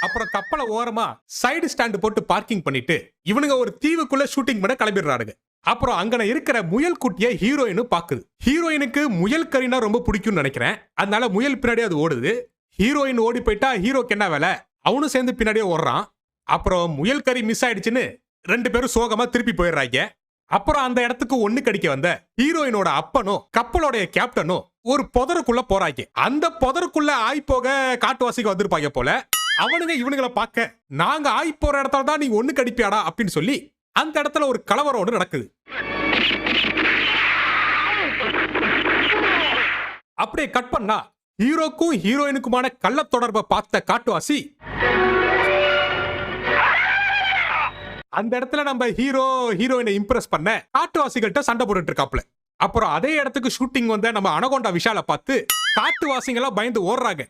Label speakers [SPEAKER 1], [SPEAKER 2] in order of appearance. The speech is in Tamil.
[SPEAKER 1] அப்புறம் கப்பலை ஓரமா சைடு ஸ்டாண்ட் போட்டு பார்க்கிங் பண்ணிட்டு இவனுங்க ஒரு தீவுக்குள்ள ஷூட்டிங் பண்ண கிளம்பிடுறானுங்க. அப்புறம் அங்கன இருக்கிற முயல் குட்டியை ஹீரோயினும் பாக்குது. ஹீரோயினுக்கு முயல் கறினா ரொம்ப பிடிக்கும்னு நினைக்கிறேன். அதனால முயல் பின்னாடியே அது ஓடுது. ஹீரோயின் ஓடி போயிட்டா ஹீரோக்கு என்ன வேலை, அவனும் சேர்ந்து பின்னாடியே ஓடுறான். அப்புறம் முயல் கறி மிஸ் ஆயிடுச்சுன்னு 2 பேரும் சோகமா திருப்பி போயிடுறாங்க. அப்புறம் அந்த இடத்துக்கு ஒண்ணு கடிக்க வந்த ஹீரோயினோட அப்பனும் கப்பலோட கேப்டனும் ஒரு புதருக்குள்ள போறாங்க. அந்த புதருக்குள்ள ஆய்போக காட்டுவாசிக்கு வந்திருப்பாங்க போல. அவனுங்க இவனுங்களை பார்க்க, நாங்க ஆய் போற இடத்துல தான் நீ ஒண்ணு கடிப்பியாடா அப்படின்னு சொல்லி அந்த இடத்துல ஒரு கலவரம் ஒன்று நடக்குது. அப்படியே கட் பண்ணா ஹீரோக்கும் ஹீரோயினுக்குமான கள்ள தொடர்பை பார்த்த காட்டுவாசி அந்த இடத்துல நம்ம ஹீரோயினை இம்ப்ரெஸ் பண்ண காட்டுவாசிகள்கிட்ட சண்டை போட்டுட்டு இருக்காப்ல. அப்புறம் அதே இடத்துக்கு ஷூட்டிங் வந்த நம்ம அனகோண்டா விஷால பார்த்து காட்டுவாசிங்களா பயந்து ஓடுறாங்க.